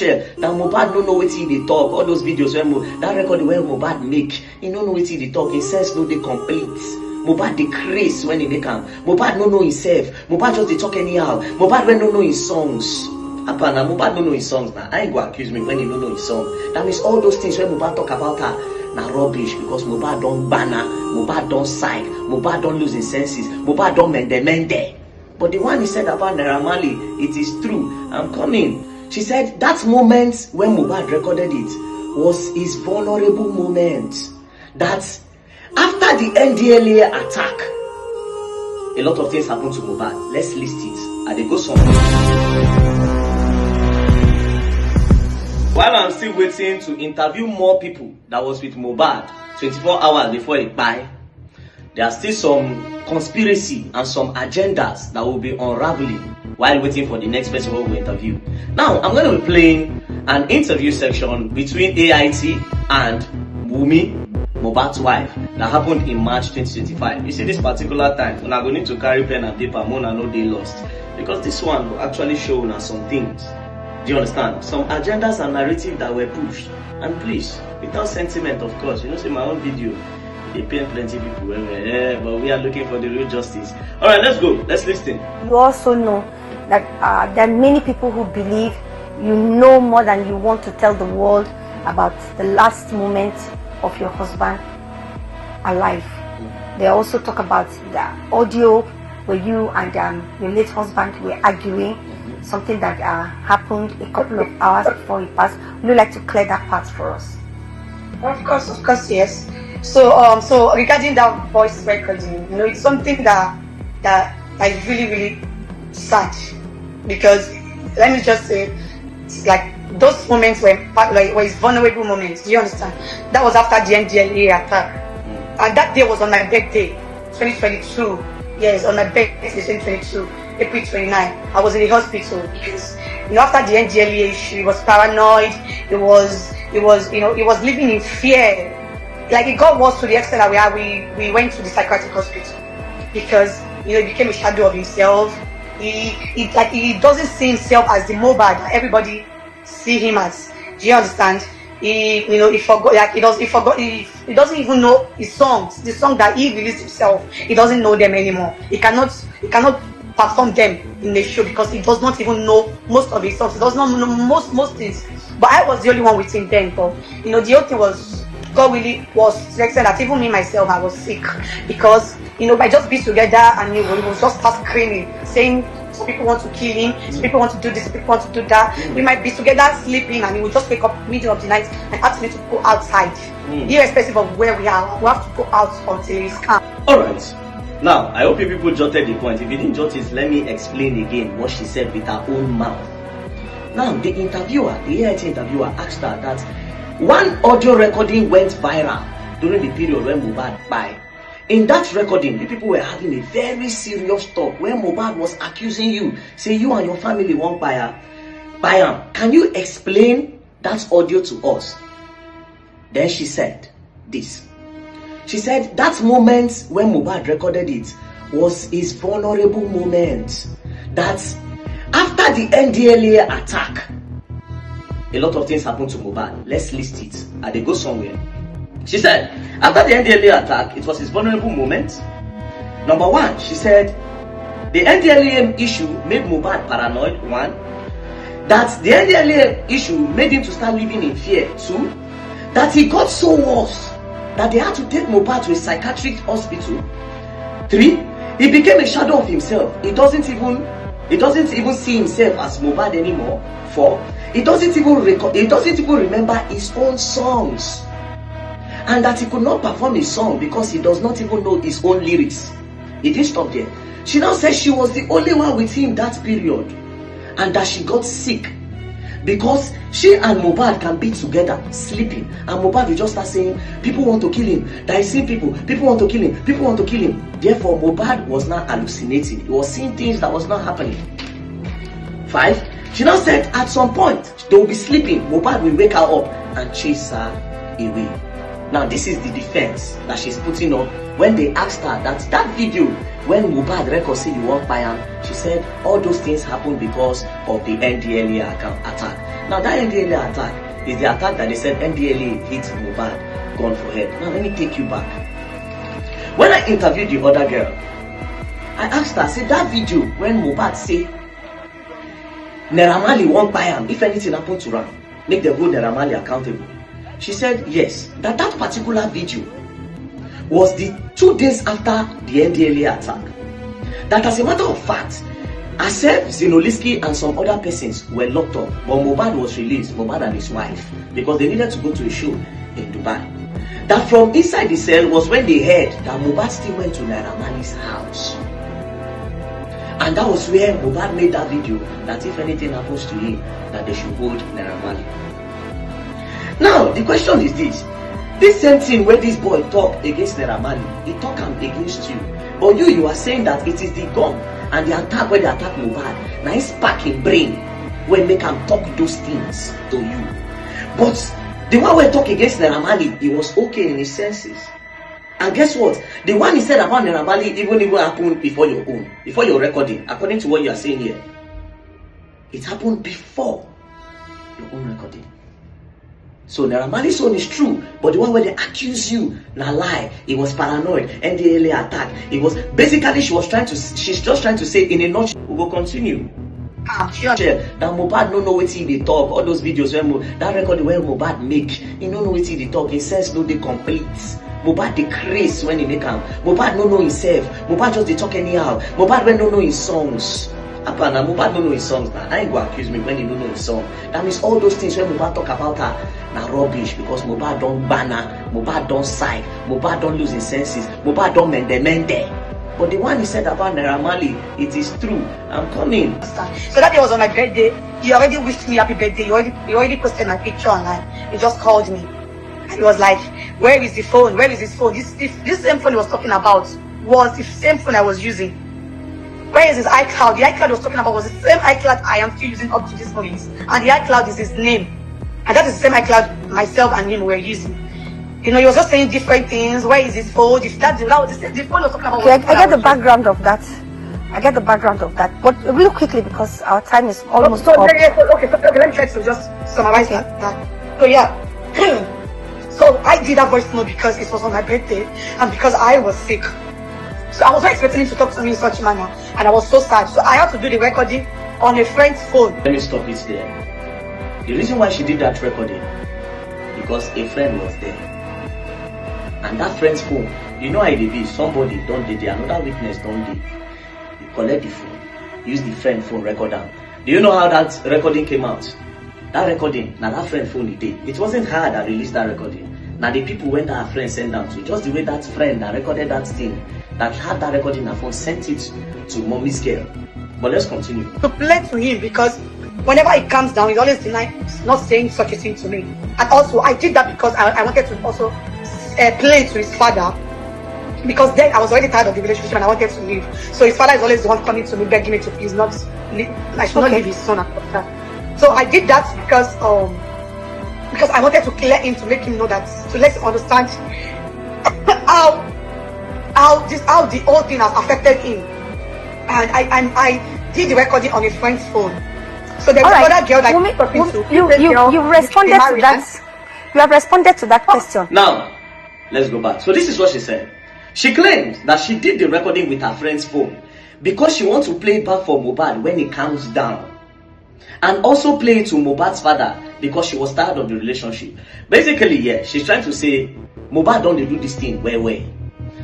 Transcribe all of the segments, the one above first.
that Mohbad no know wetin dey talk. All those videos when that record where Mohbad make, he no know wetin dey talk. His sense no dey complete. Mohbad dey craze when he make am. Mohbad no know himself. Mohbad just dey talk anyhow. Mohbad when no know his songs. Apana, Mohbad no know his songs now. I ain't go accuse me when he no know his song. That means all those things when Mohbad talk about her na rubbish, because Mohbad don banner, Mohbad don psych, Mohbad don lose his senses, Mohbad don mende. But the one he said about Naira Marley, it is true. I'm coming. She said that moment when Mohbad recorded it was his vulnerable moment. That after the NDLA attack, a lot of things happened to Mohbad. Let's list it. And they go somewhere. While I'm still waiting to interview more people that was with Mohbad 24 hours before Kpai, there are still some conspiracy and some agendas that will be unraveling while waiting for the next person who will interview. Now, I'm going to be playing an interview section between AIT and Wumi, Mohbad's wife, that happened in March 2025. You see, this particular time, when I'm going to carry pen and paper, Mona no day lost, because this one will actually show us some things. Do you understand? Some agendas and narrative that were pushed. And please, without sentiment, of course. You know, see my own video, they paint plenty people, but we are looking for the real justice. All right, let's go. Let's listen. You also know that there are many people who believe you know more than you want to tell the world about the last moment of your husband alive. They also talk about the audio where you and your late husband were arguing, something that happened a couple of hours before he passed. Would you like to clear that part for us? Of course, yes. So regarding that voice recording, you know, it's something that is really sad, because let me just say, it's like those moments were his vulnerable moments. Do you understand? That was after the NDLA attack, and that day was on my birthday, 2022. Yes, on my birthday, 2022, April 29. I was in the hospital because, you know, after the NDLA issue, he was paranoid. He was living in fear. Like, it got worse to the extent that we went to the psychiatric hospital, because, you know, he became a shadow of himself. He doesn't see himself as the Mohbad that everybody see him as. Do you understand? He doesn't even know his songs, the song that he released himself. He doesn't know them anymore. He cannot perform them in the show because he does not even know most of his songs. He does not know most things. But I was the only one with him then. But you know, the whole thing was, God really was to the extent that even me myself, I was sick, because, you know, by just being together and he would just start screaming, saying some people want to kill him, some people want to do this, some people want to do that. We might be together sleeping and he would just wake up middle of the night and ask me to go outside. Irrespective of where we are, we have to go out until he's calm. Alright. Now, I hope you people jotted the point. If you didn't jot it, let me explain again what she said with her own mouth. Now, the AIT interviewer asked her that one audio recording went viral during the period when Mohbad died. In that recording, the people were having a very serious talk where Mohbad was accusing you, say you and your family won't buy him. Can you explain that audio to us? Then she said this. She said that moment when Mohbad recorded it was his vulnerable moment. That after the NDLA attack, a lot of things happened to Mohbad. Let's list it. And they go somewhere. She said, after the NDLA attack, it was his vulnerable moment. Number one, she said, the NDLA issue made Mohbad paranoid, one. That the NDLA issue made him to start living in fear, two. That he got so worse that they had to take Mohbad to a psychiatric hospital, three. He became a shadow of himself. He doesn't even see himself as Mohbad anymore. Four. He doesn't even remember his own songs. And that he could not perform his song because he does not even know his own lyrics. It didn't stop there. She now says she was the only one with him that period, and that she got sick because she and Mohbad can be together sleeping, and Mohbad will just start saying people want to kill him, that he's seeing people want to kill him, people want to kill him. Therefore Mohbad was not hallucinating. He was seeing things that was not happening. Five, she now said at some point they will be sleeping, Mohbad will wake her up and chase her away. Now this is the defense that she's putting on when they asked her that video when Mohbad record said you won't buy him. She said all those things happened because of the NDLA attack. Now that NDLA attack is the attack that they said NDLA hit Mohbad, gone for head. Now let me take you back. When I interviewed the other girl, I asked her, say that video when Mohbad say Naira Marley won't buy him if anything happened to her, make them hold Naira Marley accountable. She said yes, that particular video was the 2 days after the NDLA attack. That as a matter of fact, Asef, Zinoliski and some other persons were locked up, but Mohbad was released, Mohbad and his wife, because they needed to go to a show in Dubai. That from inside the cell was when they heard that Mohbad still went to Naira Marley's house. And that was where Mohbad made that video that if anything happens to him, that they should hold Naira Marley. Now, the question is this same thing where this boy talk against Naira Marley, he talk him against you. But you are saying that it is the gun and the attack where they attack Mohbad. Now he spark him brain when make him talk those things to you. But the one where talk against Naira Marley, he was okay in his senses. And guess what? The one he said about Naira Marley even happened before your own, before your recording, according to what you are saying here. It happened before your own recording. So Naira Marley's own is true, but the one where they accuse you, na lie. He was paranoid, NDLA attack. It was basically she's just trying to say in a nutshell. We will continue. Sure. That Mohbad no know what they talk. All those videos where that record where Mohbad make, he no know what they talk. His sense no they complete. Mohbad decrease when he make them. Mohbad no know himself. Mohbad just they talk anyhow. Mohbad when no know his songs. Now Mohbad don't know his songs now. I ain't go accuse me when he don't know his song. That means all those things when Mohbad talk about her now rubbish because Mohbad don't banner, Mohbad don't sigh, Mohbad don't lose his senses, Mohbad don't mende. But the one he said about Naira Marley, it is true. I'm coming. So that day was on my birthday. He already wished me happy birthday. He already posted my picture online. He just called me. And he was like, where is the phone? Where is his phone? This same phone he was talking about was the same phone I was using. Where is his iCloud? The iCloud he was talking about was the same iCloud I am still using up to this moment. And the iCloud is his name. And that is the same iCloud myself and him were using. You know, he was just saying different things. Where is his phone? If that's the phone he was talking about. Okay, I get the background of that. I get the background of that. But real quickly, because our time is almost up. Okay, let me try to just summarize that. So yeah. So I did that voice note because it was on my birthday and because I was sick. So I was not expecting him to talk to me in such a manner, and I was so sad. So I had to do the recording on a friend's phone. Let me stop it there. The reason why she did that recording, because a friend was there. And that friend's phone, you know how it be, somebody don't did another witness don't did. You collect the phone, use the friend phone, record down. Do you know how that recording came out? That recording, now that friend phone it did. It wasn't her that released that recording. Now the people went that her friend sent down to, just the way that friend that recorded that thing, that had that recording her phone, sent it to mommy's girl. But let's continue. To play to him because whenever he comes down, he's always not saying such a thing to me. And also, I did that because I wanted to also play to his father. Because then I was already tired of the relationship and I wanted to leave. So his father is always the one coming to me, begging me to please not, I should not leave his son. So I did that because I wanted to clear him, to make him know that, to let him understand how the whole thing has affected him. And I did the recording on a friend's phone. So there's another girl that I'm talking to. You responded to that. You have responded to that question. Now, let's go back. So this is what she said. She claimed that she did the recording with her friend's phone because she wants to play it back for Mohbad when he calms down. And also play it to Mohbad's father because she was tired of the relationship. Basically, yeah, she's trying to say Mohbad don't do this thing where.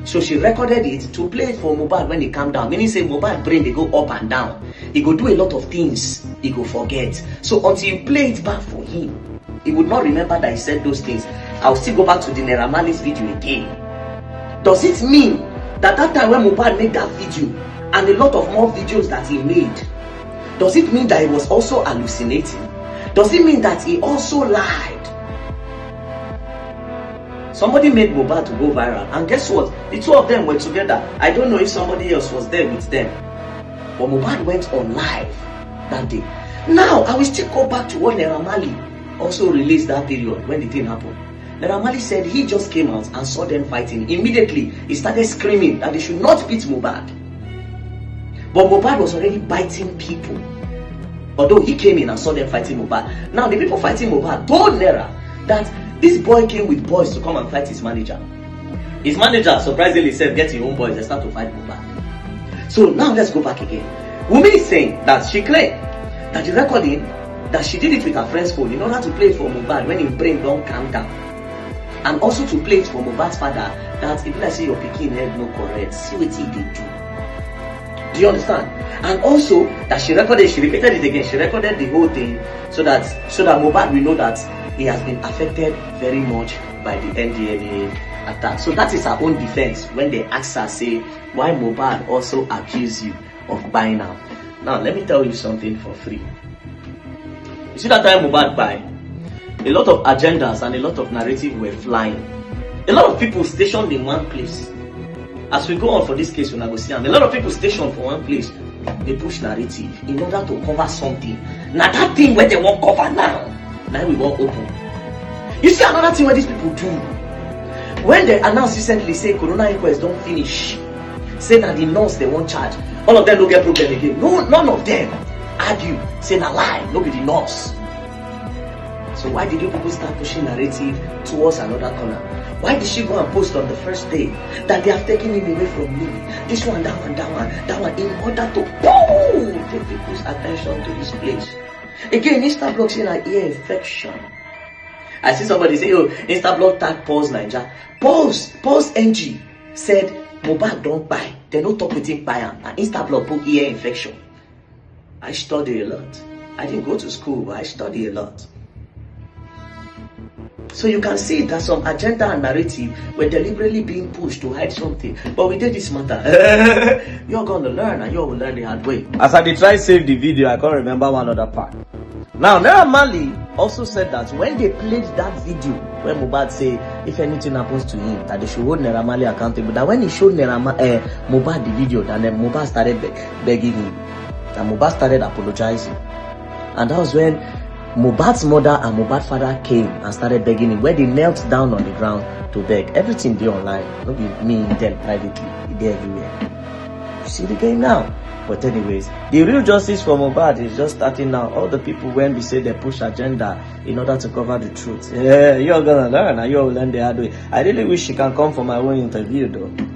So she recorded it to play it for Mohbad when he calm down. Meaning say Mohbad brain they go up and down. He go do a lot of things. He go forget. So until you play it back for him, he would not remember that he said those things. I'll still go back to the Naira Marley's video again. Does it mean that time when Mohbad made that video and a lot of more videos that he made, does it mean that he was also hallucinating? Does it mean that he also lied? Somebody made Mohbad to go viral, and guess what? The two of them were together. I don't know if somebody else was there with them, but Mohbad went on live that day. Now, I will still go back to what Naira Marley also released that period when the thing happened. Naira Marley said he just came out and saw them fighting. Immediately, he started screaming that they should not beat Mohbad. But Mohbad was already biting people. Although he came in and saw them fighting Mohbad. Now the people fighting Mohbad told Naira that this boy came with boys to come and fight his manager. His manager surprisingly said, get your own boys, they start to fight Mohbad. So now let's go back again. Wunmi is saying that she claimed that the recording, that she did it with her friend's phone in order to play it for Mohbad when his brain don't calm down. And also to play it for Mohbad's father, that if I say your pikin head no correct, see what he did do. Do you understand? And also that she repeated it again, she recorded the whole thing so that Mohbad will know that he has been affected very much by the NDLA attack. So that is her own defense when they ask her, say, why Mohbad also accuse you of buying out. Now let me tell you something for free. You see that time Mohbad buy, a lot of agendas and a lot of narrative were flying. A lot of people stationed in one place. As we go on for this case, when I go see them, a lot of people stationed for one place. They push narrative in order to cover something. Now that thing where they won't cover now we won't open. You see another thing where these people do. When they announced recently, say corona inquest don't finish, say that the nurse they won't charge, all of them don't get problem again. No, none of them argue, say na lie, no be the nurse. So why did you people start pushing narrative towards another corner? Why did she go and post on the first day that they have taken him away from me? This one, that one, that one, in order to take people's attention to this place. Again, Instablog saying like ear infection. I see somebody say, oh, Instablog tag Pulse Niger. Pulse NG said Mohbad don't buy. They don't talk with him buy and Instablog put ear infection. I study a lot. I didn't go to school, but I study a lot. So you can see that some agenda and narrative were deliberately being pushed to hide something. But we did this matter. You're gonna learn and you will learn the hard way. As I did try save the video, I can't remember one other part. Now, Naira Marley also said that when they played that video, when Mohbad say if anything happens to him, that they should hold Naira Marley accountable. That when he showed Mohbad the video, then Mohbad started begging him. And Mohbad started apologizing. And that was when Mohbad's mother and Mohbad's father came and started begging him, where they knelt down on the ground to beg. Everything there online, not me and them privately, they're everywhere. You see the game now. But anyways, the real justice for Mohbad is just starting now. All the people when we say they push agenda in order to cover the truth. Yeah, you're gonna learn and you'll learn the hard way. I really wish she can come for my own interview though.